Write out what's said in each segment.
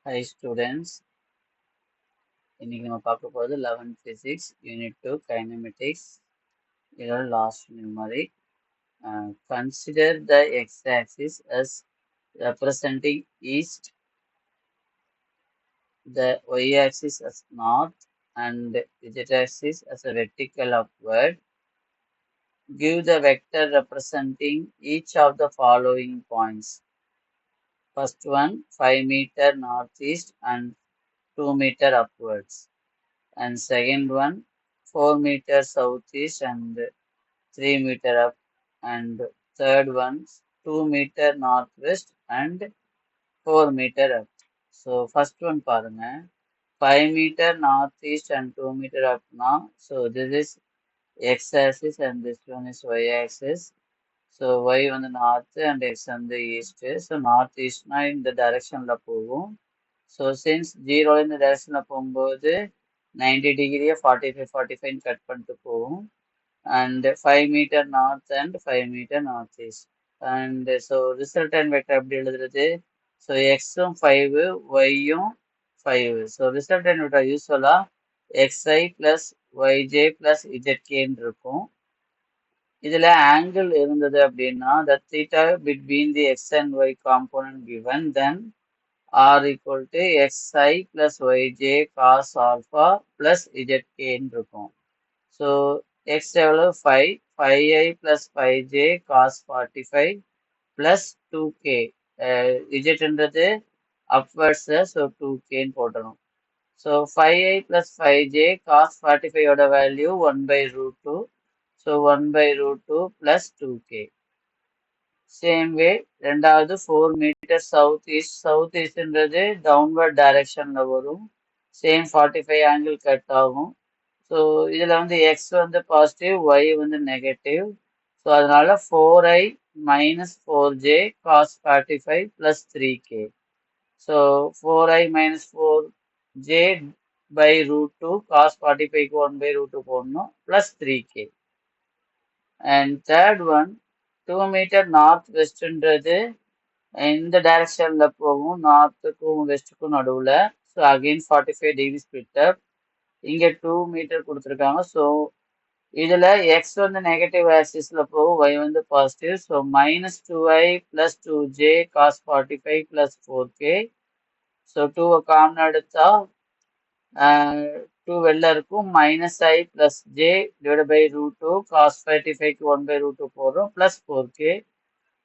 Hi students, இன்னைக்கு நம்ம பார்க்க போகிறது 11th physics unit 2 kinematics. இதோட last numeric. Consider the x-axis as representing east, the y-axis as north, and z-axis as a vertical upward. Give the vector representing each of the following points. First one, 5 meter northeast and 2 meter upwards. And second one, 4 meter southeast and 3 meter up, and third one, 2 meter northwest and 4 meter up. So first one பாருங்க, 5 meter northeast and 2 meter up now. So this is x axis and this one is y axis. So y வந்து north and x வந்து east. So northeast na இந்த directionல போகும். So since 0 இந்த directionல போகும்போது 90 degree 45 cut பண்ணிட்டு போகும். And 5 meter north and 5 meter northeast. And so resultant vector எப்படி எழுதுறது? So x 5, y 5. So resultant vector usually xi plus yj plus zk இருக்கும். இதுல angle இருந்தது அப்படின்னா the theta between the x and y component given, then r equal to xi plus yj cos alpha plus zk இருக்கும். So x எவ்வளவு 5, 5i plus 5j cos 45 plus 2k. z என்றது upwards, so 2k போடணும். So 5i plus 5j cos 45 ஓட value 1 by root 2. So 1 by root 2 plus 2k. Same way, ரெண்டாவது 4 meter southeast என்றது downward directionல வரும். Same 45 angle cut ஆகும். So இதில் வந்து X வந்து பாசிட்டிவ், ஒய் வந்து நெகட்டிவ். ஸோ அதனால 4i minus 4j cos 45 plus 3k. So 4i minus 4j by root 2 cos 45க்கு 1 by root 2 போடணும் plus 3k. And third one, 2 meter north westன்றது இந்த டைரக்ஷன்ல போகும், நார்த்துக்கும் வெஸ்ட்டுக்கும் நடுவில். So again 45 degree split up. இங்க 2 metre கொடுத்துருக்காங்க. So இதுல X வந்து நெகட்டிவ் ஆக்சிஸ்ல போகும், ஒய் வந்து positive. So minus 2i plus 2j cos 45 plus 4k. So 2 common எடுத்தா 2 வெளில இருக்கும், minus i plus j divide by root 2 cos 45க்கு 1 பை ரூட் 2 போடுறோம் பிளஸ் 4k.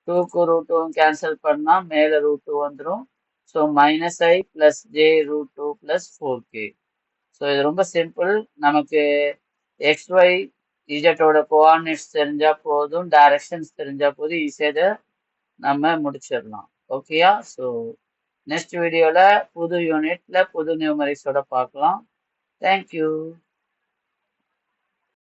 2க்கு ரூட் 2 கேன்சல் பண்ணா மேல ரூட் 2 வந்துடும். So minus i plus j root 2 plus 4k. So இது ரொம்ப சிம்பிள். நமக்கு XY Z கோஆர்டினேட்ஸ் தெரிஞ்சா போதும், டைரக்ஷன்ஸ் தெரிஞ்சா போதும், ஈஸியாக நம்ம முடிச்சிடலாம். ஓகேயா? ஸோ நெக்ஸ்ட் வீடியோவில் புது யூனிட்ல புது நியூமரிக்ஸோட பார்க்கலாம். தேங்க்யூ.